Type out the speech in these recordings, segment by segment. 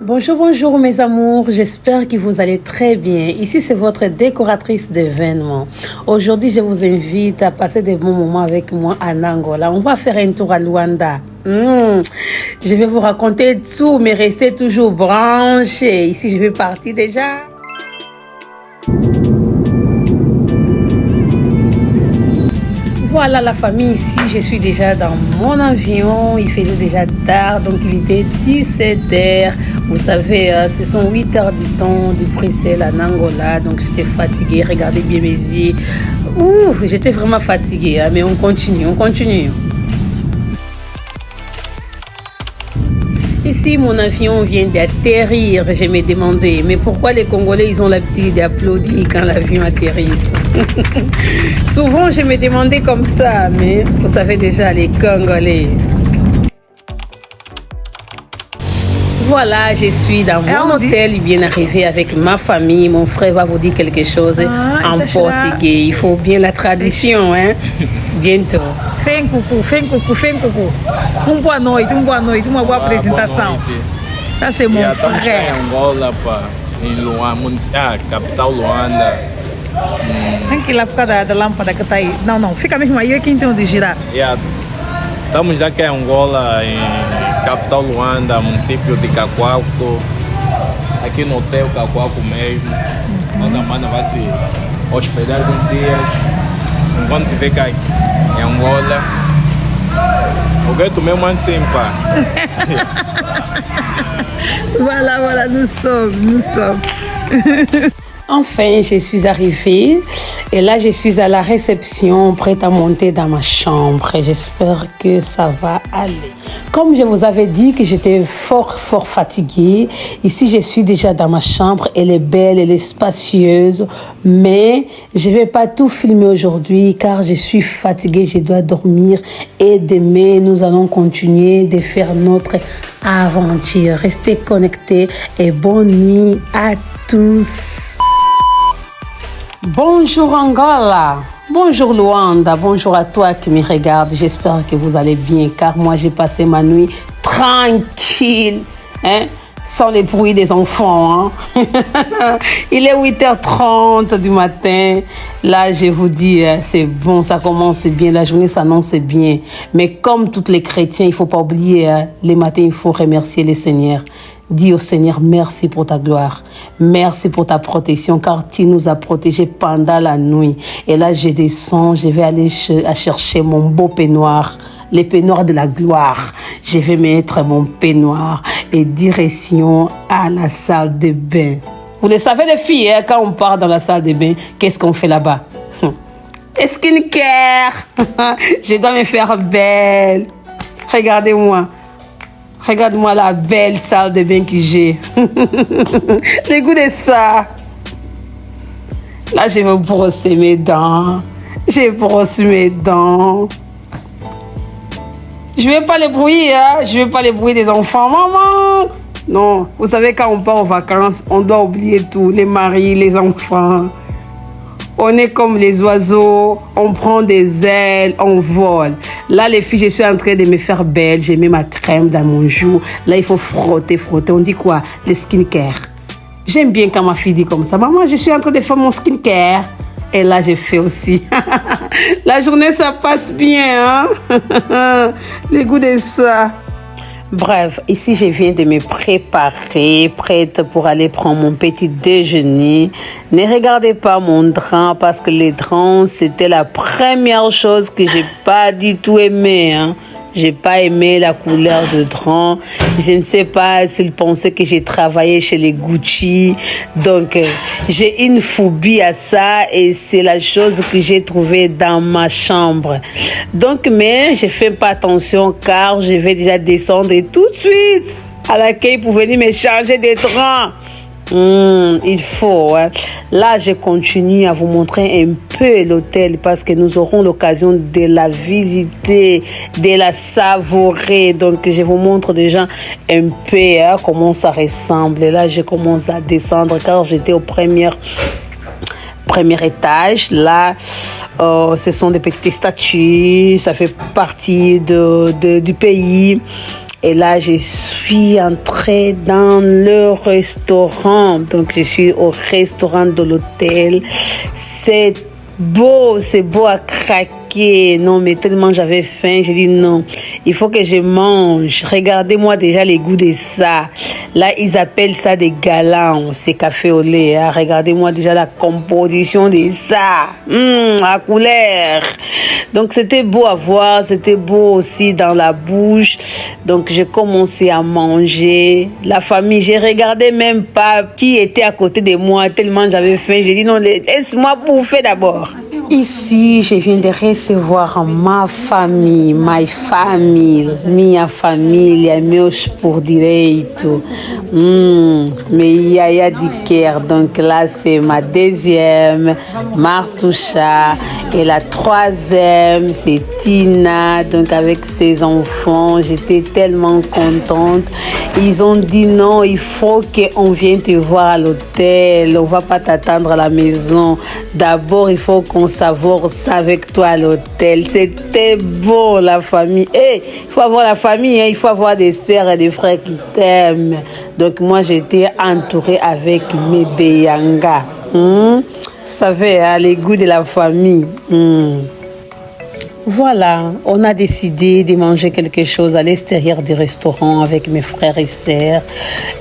Bonjour, bonjour mes amours, j'espère que vous allez très bien. Ici c'est votre décoratrice d'événements. Aujourd'hui je vous invite à passer des bons moments avec moi en Angola. On va faire un tour à Luanda. Je vais vous raconter tout, mais restez toujours branchés. Ici je vais partir déjà. Voilà la famille, ici je suis déjà dans mon avion, il faisait déjà tard, donc il était 17h. Vous savez, ce sont 8h du temps du Bruxelles en Angola, donc j'étais fatiguée, regardez bien mes yeux. J'étais vraiment fatiguée, mais on continue. Ici, mon avion vient d'atterrir. Je me demandais, mais pourquoi les Congolais, ils ont l'habitude d'applaudir quand l'avion atterrit? Souvent, je me demandais comme ça, mais vous savez déjà, les Congolais. Voilà, je suis dans mon hôtel, bien arrivé avec ma famille. Mon frère va vous dire quelque chose en portugais. Il faut bien la traduction, hein? Bientôt. Fem coucou. Boa noite, uma boa apresentação. Ça, c'est mon frère. Em Angola, em Luanda, capital Luanda. Aquela por causa da lâmpada que está aí. Não, fica mesmo aí, é quem tem onde girar. Estamos aqui em Angola, em capital Luanda, município de Cacoalco. Aqui no hotel Cacoalco mesmo. Onde a mana vai se hospedar uns dias. Enquanto estiver cá em Angola. O gato mesmo assim, pá. Voilà, nous sommes. Enfin, je suis arrivée et là, je suis à la réception, prête à monter dans ma chambre. Et j'espère que ça va aller. Comme je vous avais dit que j'étais fort fatiguée, ici, je suis déjà dans ma chambre. Elle est belle, elle est spacieuse, mais je vais pas tout filmer aujourd'hui car je suis fatiguée, je dois dormir. Et demain, nous allons continuer de faire notre aventure. Restez connectés et bonne nuit à tous. Bonjour Angola, bonjour Luanda, bonjour à toi qui me regarde. J'espère que vous allez bien car moi j'ai passé ma nuit tranquille, sans les bruits des enfants. Il est 8h30 du matin. Là, je vous dis, c'est bon, ça commence bien, la journée s'annonce bien. Mais comme tous les chrétiens, il ne faut pas oublier, les matins, il faut remercier le Seigneur. Dis au Seigneur, merci pour ta gloire. Merci pour ta protection, car tu nous as protégés pendant la nuit. Et là, je descends, je vais aller chercher mon beau peignoir, les peignoirs de la gloire. Je vais mettre mon peignoir et direction à la salle de bain. Vous le savez, les filles, quand on part dans la salle de bain, qu'est-ce qu'on fait là-bas? Skincare. Je dois me faire belle. Regardez-moi. Regarde-moi la belle salle de bain que j'ai. Le goût de ça. Là, je vais brosser mes dents. Je brosse mes dents. Je vais pas les bruits, Je vais pas les bruits des enfants. Maman! Non, vous savez, quand on part aux vacances, on doit oublier tout. Les maris, les enfants. On est comme les oiseaux, on prend des ailes, on vole. Là, les filles, je suis en train de me faire belle. J'ai mis ma crème dans mon jour. Là, il faut frotter. On dit quoi? Le skincare. J'aime bien quand ma fille dit comme ça. Maman, je suis en train de faire mon skincare. Et là, j'ai fait aussi. La journée, ça passe bien, Le goût de ça. Bref, ici je viens de me préparer, prête pour aller prendre mon petit déjeuner. Ne regardez pas mon drap parce que les draps, c'était la première chose que j'ai pas du tout aimé, J'ai pas aimé la couleur de drap. Je ne sais pas s'ils pensaient que j'ai travaillé chez les Gucci. Donc, j'ai une phobie à ça et c'est la chose que j'ai trouvée dans ma chambre. Donc, mais je fais pas attention car je vais déjà descendre tout de suite à l'accueil pour venir me changer des draps. Il faut. Là, je continue à vous montrer un peu l'hôtel parce que nous aurons l'occasion de la visiter, de la savourer. Donc, je vous montre déjà un peu comment ça ressemble. Et là, je commence à descendre car j'étais au premier étage. Là, ce sont des petites statues. Ça fait partie du pays. Et là, je suis entrée dans le restaurant. Donc, je suis au restaurant de l'hôtel. C'est beau à craquer. Non, mais tellement j'avais faim, j'ai dit non, il faut que je mange. Regardez-moi déjà les goûts de ça. Là, ils appellent ça des galants, c'est café au lait. Hein. Regardez-moi déjà la composition de ça. La couleur. Donc, c'était beau à voir, c'était beau aussi dans la bouche. Donc, j'ai commencé à manger. La famille, j'ai regardé même pas qui était à côté de moi, tellement j'avais faim. J'ai dit non, laisse-moi bouffer d'abord. Ici, je viens de recevoir ma famille, my family, minha família, meus por direito. Mes yaya du cœur. Donc là, c'est ma deuxième, Martoucha. Et la troisième, c'est Tina. Donc avec ses enfants, j'étais tellement contente. Ils ont dit non, il faut qu'on vienne te voir à l'hôtel. On va pas t'attendre à la maison. D'abord, il faut qu'on savoure ça avec toi à l'hôtel. C'était beau, la famille. Il faut avoir la famille, hein. Il faut avoir des sœurs et des frères qui t'aiment. Donc moi, j'étais entourée avec mes Beyanga. Vous savez, hein, les goûts de la famille. Voilà, on a décidé de manger quelque chose à l'extérieur du restaurant avec mes frères et sœurs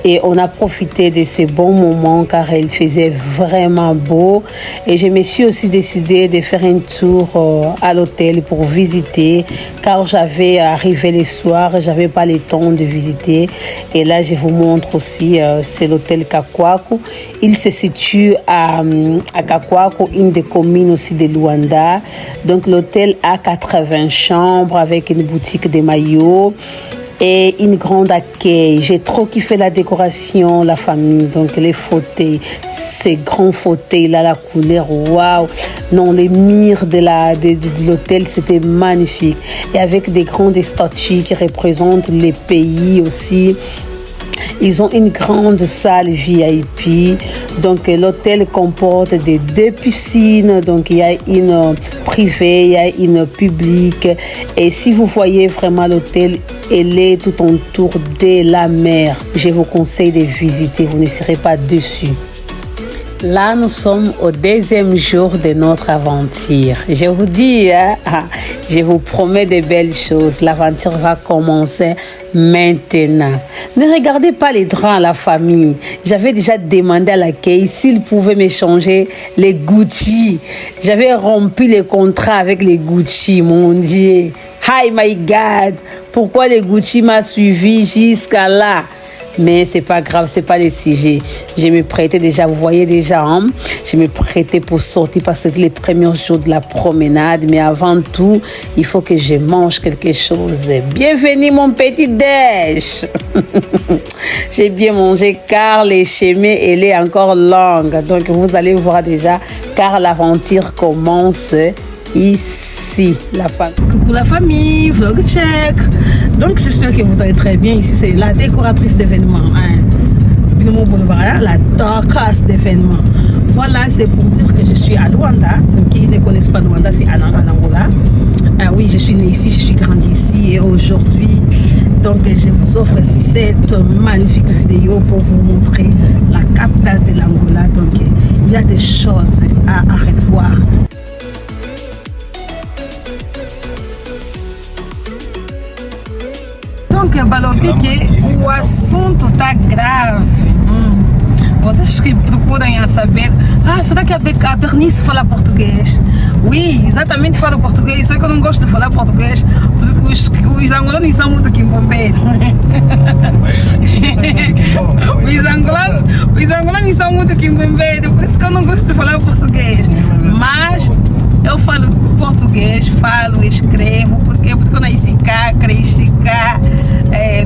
et on a profité de ces bons moments car il faisait vraiment beau et je me suis aussi décidé de faire un tour à l'hôtel pour visiter car j'avais arrivé le soir, j'avais pas le temps de visiter et là je vous montre aussi, c'est l'hôtel Kakwaku. Il se situe à Kakwaku, une des communes aussi de Luanda. Donc l'hôtel a 80 chambres avec une boutique de maillots et une grande accueil. J'ai trop kiffé la décoration, la famille, donc les fauteuils, ces grands fauteuils là, la couleur, waouh! Non, les murs de l'hôtel, c'était magnifique. Et avec des grandes statues qui représentent les pays aussi. Ils ont une grande salle VIP. Donc, l'hôtel comporte des 2 piscines. Donc, il y a une privée, il y a une publique. Et si vous voyez vraiment l'hôtel, elle est tout autour de la mer. Je vous conseille de visiter. Vous ne serez pas déçus. Là, nous sommes au 2e jour de notre aventure. Je vous dis, je vous promets de belles choses. L'aventure va commencer maintenant. Ne regardez pas les draps, la famille. J'avais déjà demandé à l'accueil s'ils pouvaient m'échanger les Gucci. J'avais rompu le contrat avec les Gucci, mon Dieu. Hi my God, pourquoi les Gucci m'a suivi jusqu'à là? Mais c'est pas grave, c'est pas le sujet. Je me prêtais déjà, vous voyez déjà, hein? Je me prêtais pour sortir parce que c'était les premiers jours de la promenade. Mais avant tout, il faut que je mange quelque chose. Bienvenue mon petit déj. J'ai bien mangé car les chemins, elle est encore longue. Donc vous allez voir déjà car l'aventure commence ici. Coucou la famille, vlog check. Donc j'espère que vous allez très bien. Ici c'est la décoratrice d'événements, hein. La darkasse d'événements. Voilà, c'est pour dire que je suis à Luanda. Donc qui ne connaissent pas Luanda, c'est en Angola. Oui, je suis née ici, je suis grandie ici et aujourd'hui, donc je vous offre cette magnifique vidéo pour vous montrer la capitale de l'Angola. Donc il y a des choses à revoir. Donc, balobi que o assunto tá grave. Vocês que procuram a saber, será que a Bernice fala português? Oui, exatamente fala português, só que eu não gosto de falar português porque os angolanos são muito quimbombeiro. Os angolanos são muito quimbombeiro, por isso que eu não gosto de falar português. Mas eu falo português, falo, escrevo, porque eu nasci cá, cresci cá.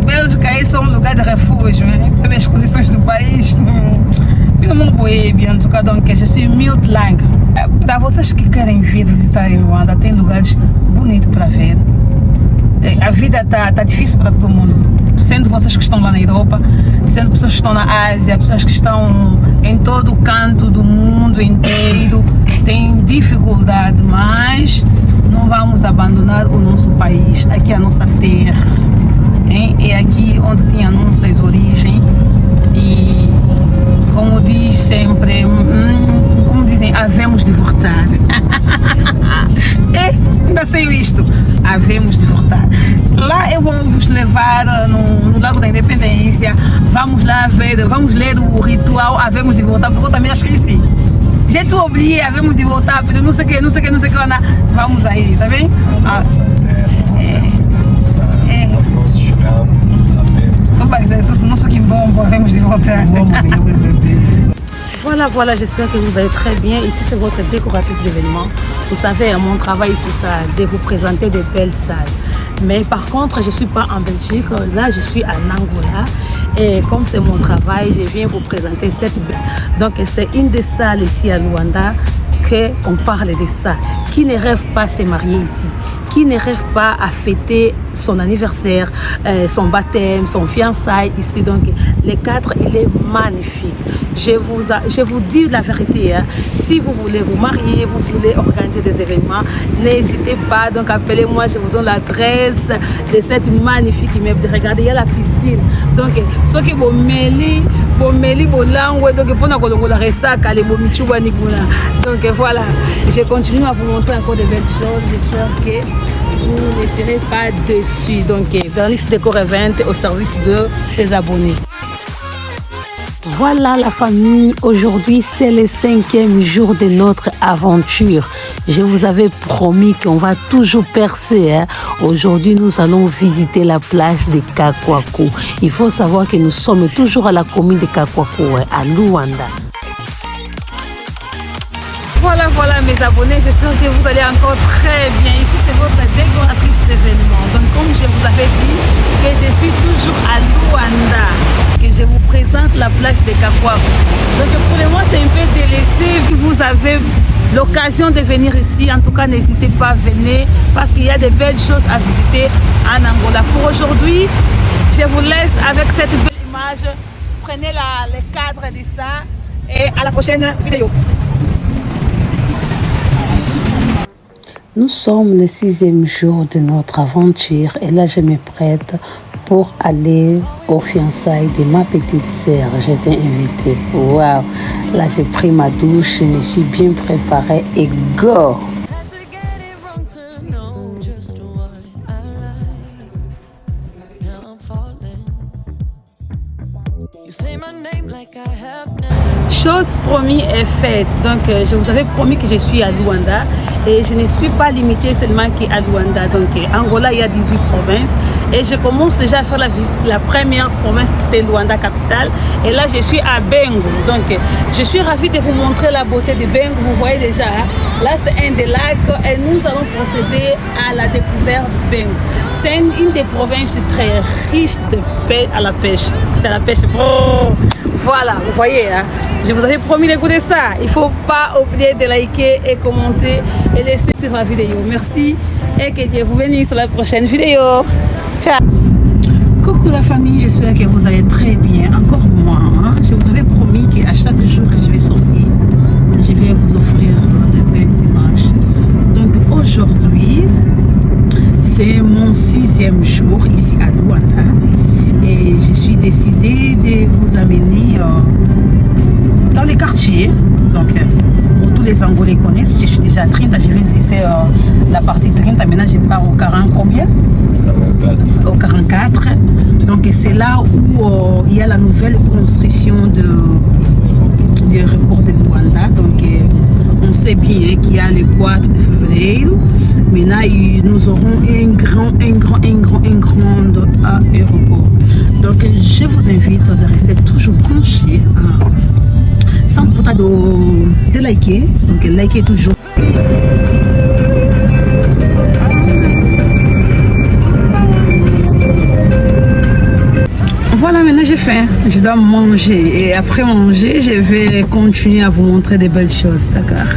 Bélgica é só um lugar de refúgio, né? Sabe as condições do país? Pelo mundo boêmio, en tout cas, donc je suis multilingue. Para vocês que querem vir visitar Luanda, tem lugares bonitos para ver. A vida tá difícil para todo mundo. Sendo vocês que estão lá na Europa, sendo pessoas que estão na Ásia, pessoas que estão em todo o canto do mundo inteiro, tem dificuldade, mas não vamos abandonar o nosso país, aqui é a nossa terra. hein? É aqui onde tinha nossas origens. E como diz sempre, como dizem, havemos de voltar. Ainda sei isto, havemos de voltar. Lá eu vou vos levar no Lago da Independência. Vamos lá ver, vamos ler o ritual havemos de voltar, porque eu também já esqueci. J'ai tout oublié, havemos de voltar, pero não sei o que, vamos aí, tá bem? Nossa. Havemos de voltar. Voilà, j'espère que vous allez très bien. Ici, c'est votre décoratrice d'événements. Vous savez, mon travail, c'est ça, de vous présenter de belles salles. Mais par contre, je ne suis pas en Belgique. Là, je suis en Angola. Et comme c'est mon travail, je viens vous présenter cette... Donc, c'est une des salles ici à Luanda qu'on parle de ça. Qui ne rêve pas de se marier ici? Qui ne rêve pas à fêter son anniversaire, son baptême, son fiançailles ici? Donc, les cadres, il est magnifique. Je vous dis la vérité, hein. Si vous voulez vous marier, vous voulez organiser des événements, n'hésitez pas. Donc, appelez-moi, je vous donne l'adresse de cette magnifique immeuble. Regardez, il y a la piscine. Donc, ceux qui vont mêler, donc, voilà, je continue à vous montrer encore de belles choses. J'espère que vous ne serez pas déçus. Donc, Vernis Décor Event au service de ses abonnés. Voilà la famille, aujourd'hui c'est le 5e jour de notre aventure. Je vous avais promis qu'on va toujours percer, hein. Aujourd'hui nous allons visiter la plage de Kakwaku. Il faut savoir que nous sommes toujours à la commune de Kakwaku, hein, à Luanda. Voilà mes abonnés, j'espère que vous allez encore très bien. Ici c'est votre décoratrice d'événements. Donc comme je vous avais dit que je suis toujours à Luanda, que je vous présente la plage de Kakwaku. Donc pour le moment c'est un peu délaissé. Vous avez l'occasion de venir ici, en tout cas n'hésitez pas à venir parce qu'il y a de belles choses à visiter en Angola. Pour aujourd'hui, je vous laisse avec cette belle image. Prenez le cadre de ça et à la prochaine vidéo. Nous sommes le 6e jour de notre aventure et là je me prête pour aller aux fiançailles de ma petite sœur. J'étais invitée. Waouh! Là j'ai pris ma douche, je me suis bien préparée et go! Chose promise est faite. Donc, je vous avais promis que je suis à Luanda et je ne suis pas limitée seulement qu'à Luanda. Donc, Angola, il y a 18 provinces et je commence déjà à faire la visite. La première province, c'était Luanda, capitale. Et là, je suis à Bengo. Donc, je suis ravie de vous montrer la beauté de Bengo. Vous voyez déjà, hein? Là, c'est un des lacs et nous allons procéder à la découverte de Bengo. C'est une des provinces très riches à la pêche. C'est la pêche. Oh, voilà, vous voyez, hein? Je vous avais promis d'écouter ça. Il ne faut pas oublier de liker et commenter et laisser sur la vidéo. Merci et que Dieu vous bénisse sur la prochaine vidéo. Ciao. Coucou la famille, j'espère que vous allez très bien. Encore moi, hein? Je vous avais promis qu'à chaque jour que je vais sortir, je vais vous offrir de belles images. Donc aujourd'hui, c'est mon 6e jour ici à Luanda et je suis décidée de vous amener dans les quartiers. Donc pour tous les Angolais connaissent, je suis déjà à 30, je viens de laisser la partie 30, maintenant je pars au 40 combien? Au 44. Donc c'est là où il y a la nouvelle construction de l'aéroport de Luanda. Donc on sait bien qu'il y a le 4 de février. Maintenant nous aurons un grand aéroport. Donc je vous invite de rester toujours branchés, sans pourtant de liker. Donc likez toujours. Voilà, maintenant j'ai faim, je dois manger et après manger, je vais continuer à vous montrer des belles choses, d'accord?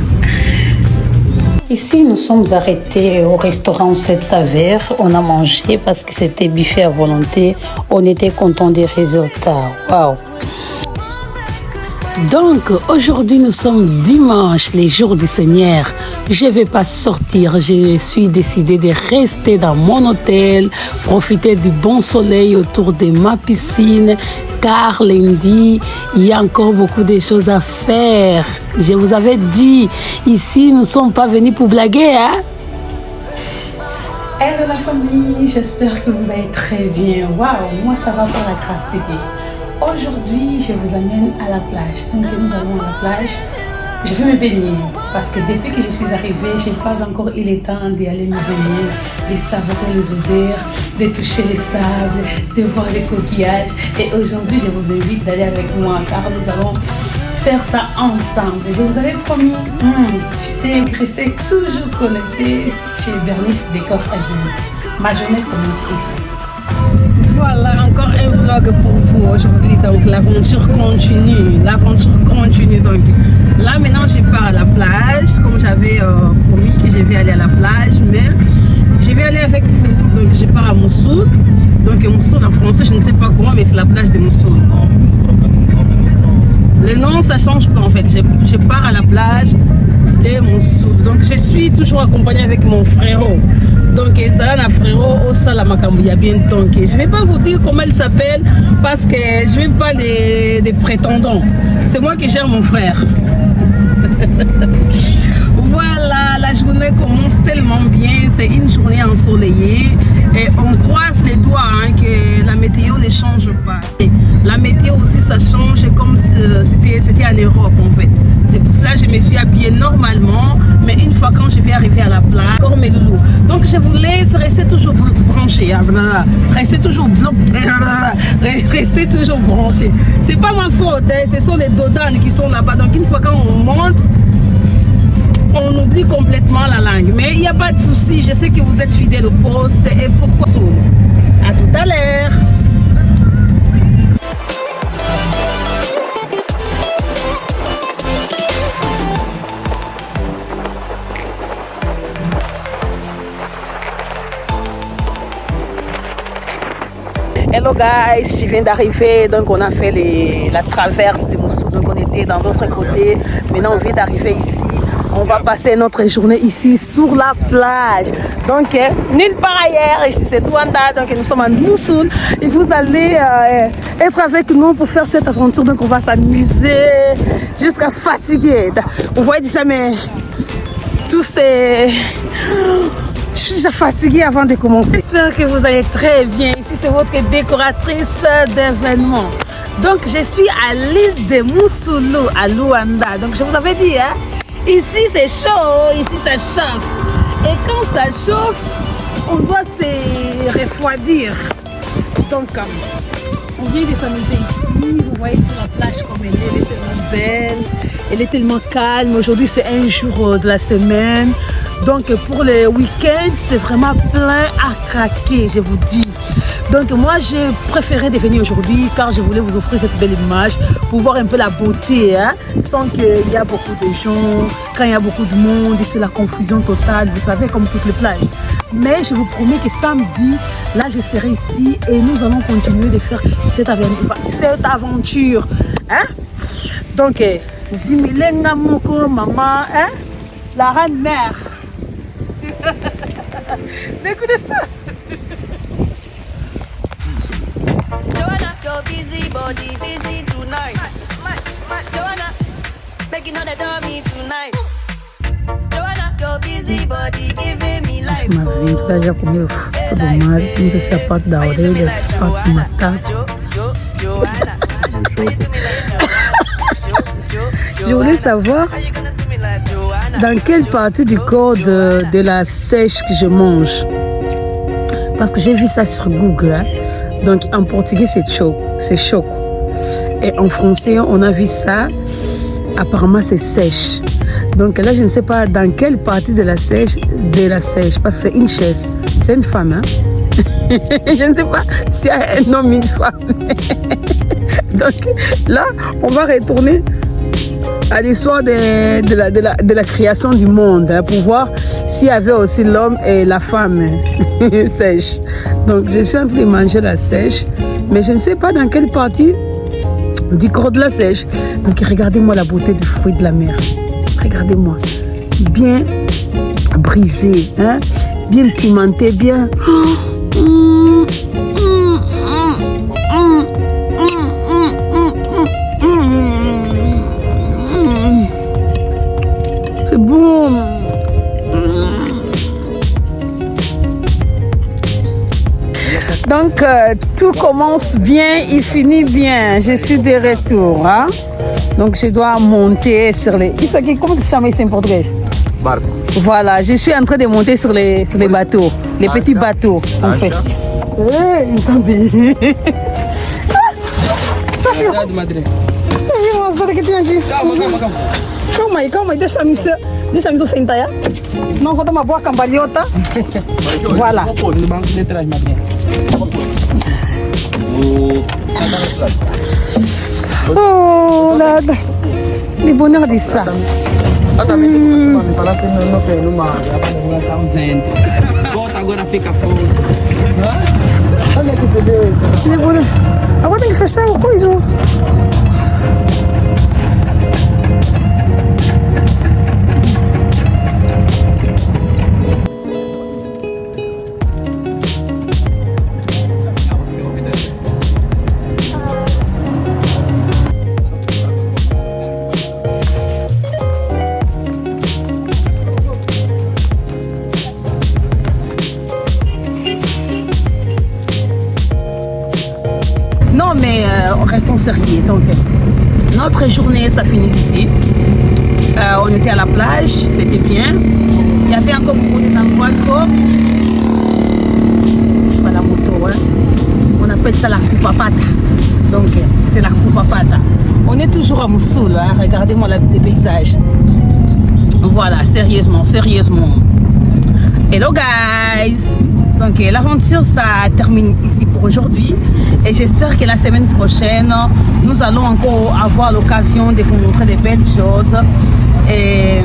Ici, nous sommes arrêtés au restaurant 7 Saveurs. On a mangé parce que c'était buffet à volonté. On était content des résultats. Waouh! Donc aujourd'hui nous sommes dimanche, les jours du Seigneur. Je ne vais pas sortir, je suis décidée de rester dans mon hôtel, profiter du bon soleil autour de ma piscine, car lundi, il y a encore beaucoup de choses à faire. Je vous avais dit, ici nous ne sommes pas venus pour blaguer, hein? Hello la famille, j'espère que vous allez très bien. Waouh, moi ça va par la grâce de Dieu. Aujourd'hui, je vous amène à la plage. Donc nous allons à la plage. Je vais me baigner parce que depuis que je suis arrivée, je n'ai pas encore eu le temps d'aller me baigner, de savourer les odeurs, de toucher les sables, de voir les coquillages. Et aujourd'hui, je vous invite d'aller avec moi car nous allons faire ça ensemble. Je vous avais promis, de rester toujours connecté chez Bernice Décor Events. Ma journée commence ici. Voilà, encore un vlog pour vous aujourd'hui. Donc l'aventure continue. Donc là maintenant je pars à la plage. Comme j'avais promis que je vais aller à la plage, mais je vais aller avec vous. Donc je pars à Mossoul. Donc Mossoul en français je ne sais pas comment, mais c'est la plage de Mossoul. Le nom ça change pas en fait. Je pars à la plage de Mossoul. Donc je suis toujours accompagnée avec mon frérot. Donc ça là frérot au Salamakambuya bien donc je vais pas vous dire comment elle s'appelle parce que je vais pas des prétendants. C'est moi qui gère mon frère. Voilà, la journée commence tellement bien, c'est une journée ensoleillée et on croise les doigts que la météo ne change pas. Et la météo aussi ça change comme c'était en Europe en fait. C'est pour cela que je me suis habillée normalement, mais une fois quand je vais arriver à la plage, encore mes loulous. Donc je vous laisse rester toujours branché, rester toujours branché. C'est pas ma faute, ce sont les dodanes qui sont là-bas. Donc une fois quand on monte, on oublie complètement la langue. Mais il n'y a pas de souci, je sais que vous êtes fidèles au poste et pourquoi ça. À tout à l'heure. Hello guys, je viens d'arriver, donc on a fait la traverse de Mossoul, donc on était dans l'autre côté, maintenant on vient d'arriver ici, on va passer notre journée ici sur la plage, donc nulle part ailleurs, ici c'est Luanda, donc nous sommes à Mossoul et vous allez être avec nous pour faire cette aventure, donc on va s'amuser jusqu'à fatiguer, vous voyez déjà mais tous ces... Je suis déjà fatiguée avant de commencer. J'espère que vous allez très bien. Ici, c'est votre décoratrice d'événements. Donc, je suis à l'île de Mossoul, à Luanda. Donc, je vous avais dit, hein, ici, c'est chaud, ici, ça chauffe. Et quand ça chauffe, on doit se refroidir. Donc, on vient de s'amuser ici. Vous voyez sur la plage comme elle est tellement belle. Elle est tellement calme. Aujourd'hui, c'est un jour de la semaine. Donc pour les week-ends, c'est vraiment plein à craquer, je vous dis. Donc moi, j'ai préféré de venir aujourd'hui car je voulais vous offrir cette belle image pour voir un peu la beauté, hein, sans qu'il y a beaucoup de gens, quand il y a beaucoup de monde, c'est la confusion totale, vous savez, comme toutes les plages. Mais je vous promets que samedi, là, je serai ici et nous allons continuer de faire cette aventure. Hein? Donc, Zimilenga Moko, maman, hein? La reine-mère. Écoutez ça. Joanna, your busy body busy tonight. Joanna, making all the dummy tonight. Joanna, your busy body giving me life. Marido, tá já comeu fruta do mar, usa sapato da orelha, sapato do macaco. Je voulais savoir dans quelle partie du corps de la sèche que je mange. Parce que j'ai vu ça sur Google. Hein. Donc en portugais c'est choco. Et en français on a vu ça, apparemment c'est sèche. Donc là je ne sais pas dans quelle partie de la sèche, parce que c'est une chaise, c'est une femme. Hein? Je ne sais pas s'il y a un homme, une femme. Donc là on va retourner à l'histoire de la création du monde, hein, pour voir s'il y avait aussi l'homme et la femme sèche. Donc je suis en train de manger la sèche, mais je ne sais pas dans quelle partie du corps de la sèche. Donc regardez-moi la beauté du fruit de la mer. Regardez-moi. Bien brisé, hein? Bien pimenté, bien... C'est bon. Donc, tout commence bien, il finit bien. Je suis de retour. Hein? Donc, je dois monter sur les... Comment tu chamas ici en portugais? Barco. Voilà, je suis en train de monter sur les bateaux. Les petits bateaux, en fait. Calma aí, deixa eu sentar, já. Senão vou dar uma boa cambalhota. Voilà. No banco de trás, madrinha. Oh, nada. Que bonheur de ça. Parece no pé, numa tá ausente. Volta agora, fica pronto. Olha que beleza. Agora tem que fechar o coisa. Non, mais restons sérieux. Donc, notre journée, ça finit ici. On était à la plage, c'était bien. Il y avait encore beaucoup d'endroits comme la moto. Hein. On appelle ça la Kupapata. Donc, c'est la Kupapata. On est toujours à Mossoul. Hein. Regardez-moi les paysages. Voilà, sérieusement. Hello, guys! Donc l'aventure ça termine ici pour aujourd'hui et j'espère que la semaine prochaine nous allons encore avoir l'occasion de vous montrer de belles choses et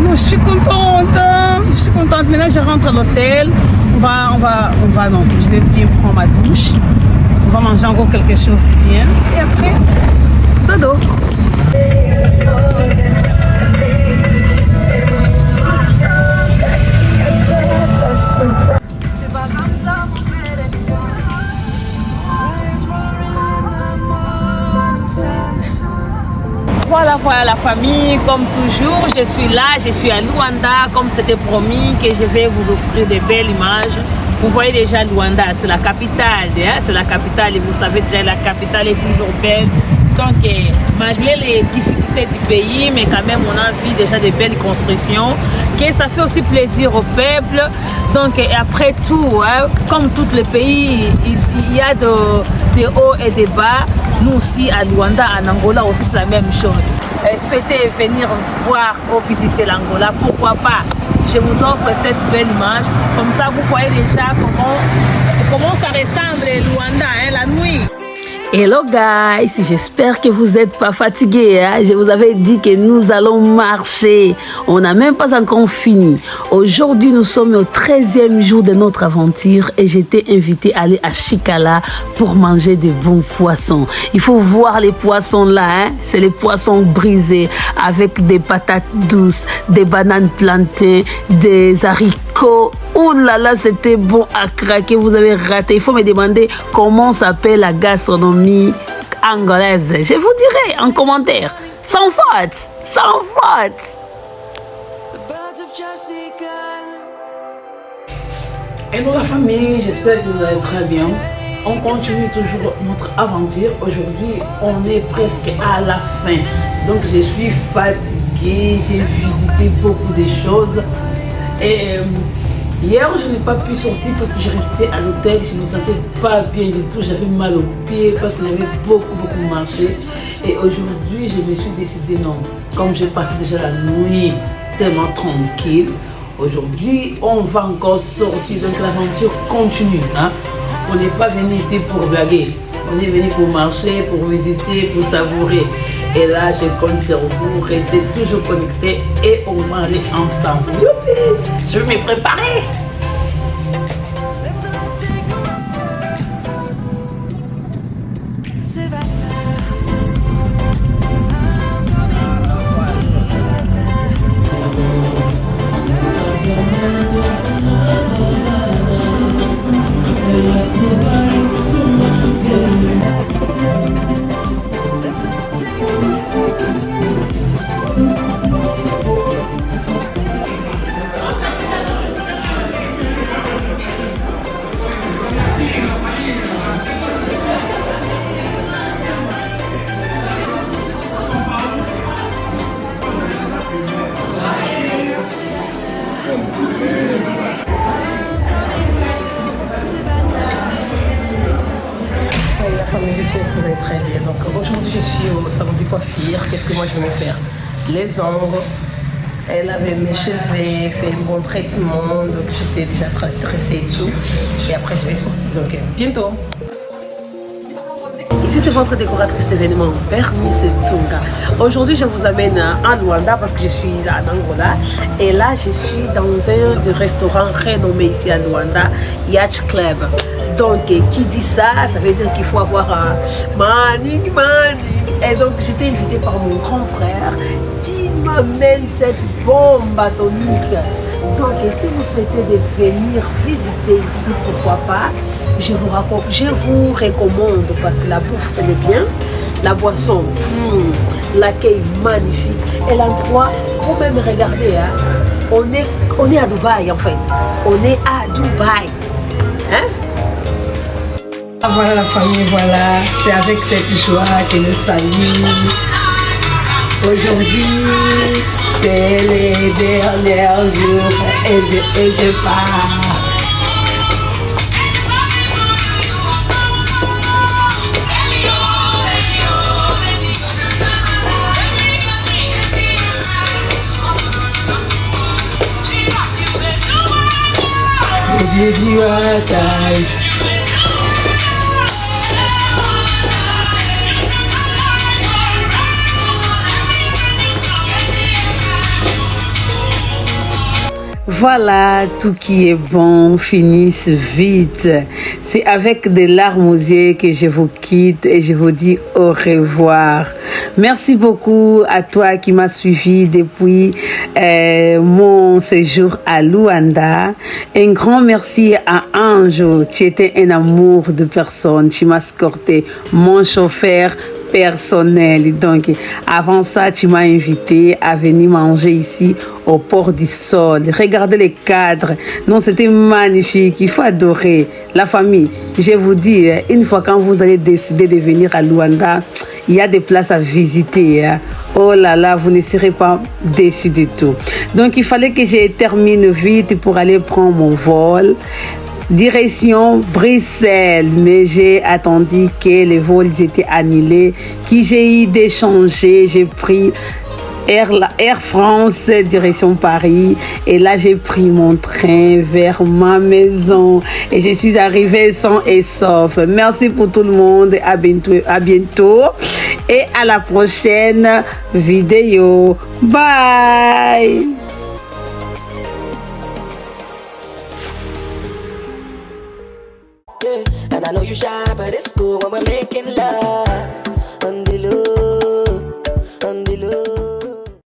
non, je suis contente. Maintenant je rentre à l'hôtel, non, je vais bien prendre ma douche, on va manger encore quelque chose de bien et après dodo. Voilà la famille, comme toujours, je suis là, je suis à Luanda, comme c'était promis que je vais vous offrir de belles images. Vous voyez déjà Luanda, c'est la capitale, hein? C'est la capitale et vous savez déjà la capitale est toujours belle. Donc malgré les difficultés du pays, mais quand même on a vu déjà de belles constructions, que ça fait aussi plaisir au peuple. Donc après tout, hein, comme tous les pays, il y a de hauts et de bas. Nous aussi à Luanda, en Angola aussi c'est la même chose. Souhaitez venir voir ou visiter l'Angola, pourquoi pas? Je vous offre cette belle image, comme ça vous voyez déjà comment ça ressemble Luanda, hein, la nuit. Hello guys, j'espère que vous n'êtes pas fatigués. Hein? Je vous avais dit que nous allons marcher. On n'a même pas encore fini. Aujourd'hui, nous sommes au 13e jour de notre aventure et j'étais invitée à aller à Chikala pour manger de bons poissons. Il faut voir les poissons là. Hein? C'est les poissons brisés avec des patates douces, des bananes plantains, des haricots. Oh là là, c'était bon à craquer. Vous avez raté. Il faut me demander comment s'appelle la gastronomie angolaise. Je vous dirai en commentaire. Sans faute. Hello la famille, j'espère que vous allez très bien. On continue toujours notre aventure. Aujourd'hui, on est presque à la fin. Donc je suis fatiguée. J'ai visité beaucoup de choses. Et hier, je n'ai pas pu sortir parce que je restais à l'hôtel. Je ne me sentais pas bien du tout. J'avais mal aux pieds parce que j'avais beaucoup marché. Et aujourd'hui, je me suis décidé non. Comme j'ai passé déjà la nuit tellement tranquille, aujourd'hui, on va encore sortir. Donc l'aventure continue. Hein? On n'est pas venu ici pour blaguer. On est venu pour marcher, pour visiter, pour savourer. Et là, je compte sur vous. Restez toujours connectés et on va aller ensemble. Youpi! Je vais me préparer. Savannah. Donc aujourd'hui je suis au salon de coiffure. Qu'est-ce que moi je vais faire? Les ongles. Elle avait mes cheveux, fait un bon traitement, donc j'étais déjà stressée et tout. Et après je vais sortir, donc bientôt. Ici c'est votre décoratrice d'événement, Bernice Tsunga. Aujourd'hui je vous amène à Luanda parce que je suis en Angola. Et là je suis dans un des restaurants renommé ici à Luanda, Yacht Club. Donc qui dit ça, ça veut dire qu'il faut avoir money. Et donc j'étais invitée par mon grand frère qui m'amène cette bombe atomique. Donc si vous souhaitez venir visiter ici, pourquoi pas, je vous recommande parce que la bouffe elle est bien, la boisson, l'accueil magnifique et l'endroit, vous même regarder, hein, on est à Dubaï en fait, on est à Dubaï. Hein? Voilà la famille, voilà, c'est avec cette joie que nous saluons. Aujourd'hui, c'est les derniers jours et je pars. Voilà, tout qui est bon finisse vite. C'est avec des larmes aux yeux que je vous quitte et je vous dis au revoir. Merci beaucoup à toi qui m'as suivi depuis mon séjour à Luanda. Un grand merci à Anjo, qui était un amour de personne, qui m'a escorté, mon chauffeur personnel. Donc, avant ça, tu m'as invité à venir manger ici au Port du Sol. Regardez les cadres. Non, c'était magnifique. Il faut adorer la famille. Je vous dis, une fois quand vous allez décider de venir à Luanda, il y a des places à visiter. Oh là là, vous ne serez pas déçus du tout. Donc, il fallait que je termine vite pour aller prendre mon vol. Direction Bruxelles, mais j'ai attendu que les vols étaient annulés, que j'ai eu d'échanger, j'ai pris Air France, direction Paris, et là j'ai pris mon train vers ma maison et je suis arrivée sain et sauf. Merci pour tout le monde, à bientôt et à la prochaine vidéo. Bye. And I know you shy, but it's cool when we're making love.